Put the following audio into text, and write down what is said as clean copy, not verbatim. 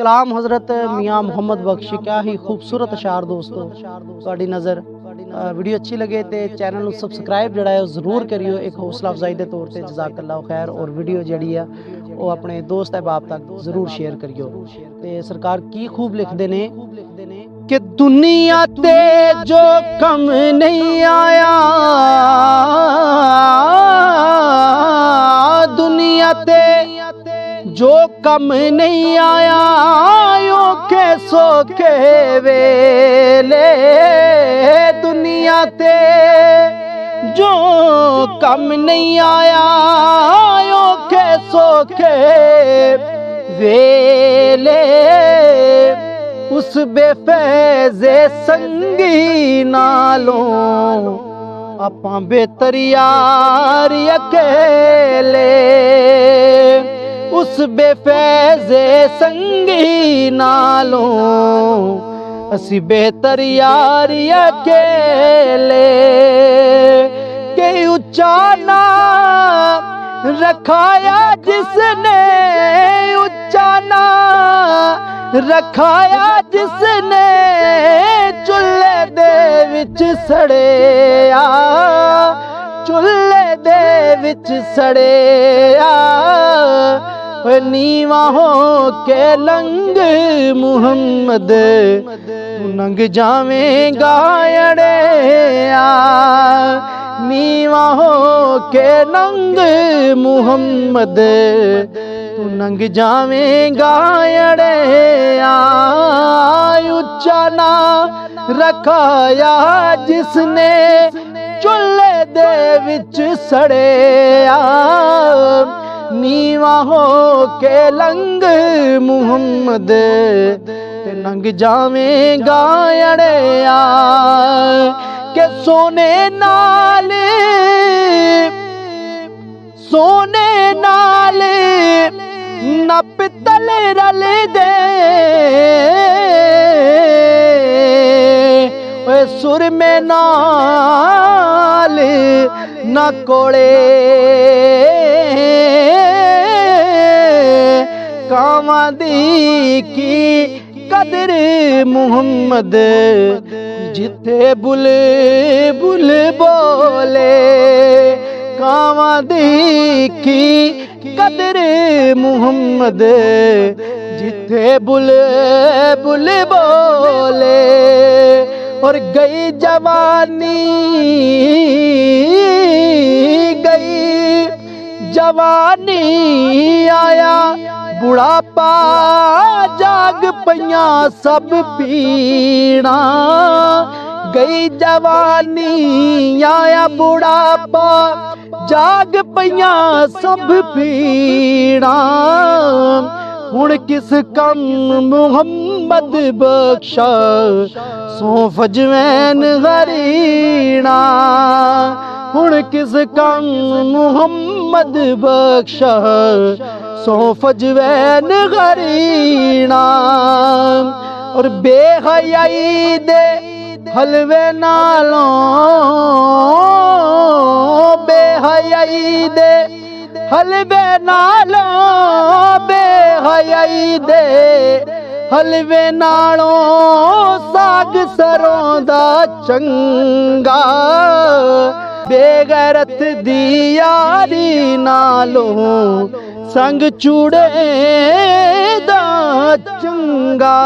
कलाम हज़रत मियाँ मुहम्मद बख्श। क्या ही खूबसूरत अशार दोस्तों, तुहाडी नज़र वीडियो अच्छी लगे तो चैनल को सबसक्राइब जड़ा है जरूर करियो, एक हौसला अफजाई के तौर पर। जज़ाकल्लाह खैर। और वीडियो जी है वो अपने दोस्त अहबाब तक जरूर शेयर करियो। ते सरकार की खूब लिखते ने कि दुनिया ते जो कम नहीं आया, दुनिया ते जो कम नहीं आया, के सोखे वेले। दुनिया ते जो कम नहीं आया, के सोखे वेले। उस बेफैज़े संगी नालों आपां बेहतर यार अकेले। उस बेफैज़े संगी नालों असी बेहतर यार अकेले। के उच्चा ना रखाया जिसने, उच्चा ना रखाया जिसने, चुल्हे दे विच सड़ेया, चुल्हे दे विच सड़ेया। नीवा हो के लंग मुहम्मद, तू नंग जावेंगा अड़ेया। नीवा हो के लंग मुहम्मद, तू नंग जावेंगा अड़ेया। उच्चा ना रखाया जिसने, चुल्हे दे विच सड़ेया। नीवा हो के लंग मुहम्मद, ते नंग जावेंगा अड़ेया। के सोने नाल, सोने नाल ना पित्तल रल दे, सुर में नाल ना कोड़े। कावां दी की कदर मुहम्मद, जिथे बुल बुल बोले। कावां दी की कदर मुहम्मद, जिथे बुल बुल बोले। और गई जवानी, गई जवानी, आया बुढ़ापा, जाग पइयां सब पीड़ा। गई जवानी, आया बुढ़ापा, जाग पइयां सब पीड़ा। हुण किस कम मुहम्मद बख्शा, सौंफ अजवैन हरीना। हुण किस कम मुहम्मद बख्शा, सौंफ अजवैन हरीना। और बेहयाई दे हलवे नालों, बेहयाई दे हलवे नालों, बेहयाई दे हलवे नालों, साग सरों दा चंगा। बेगैरत दी यारी नालों, संग चूड़े दा चंगा।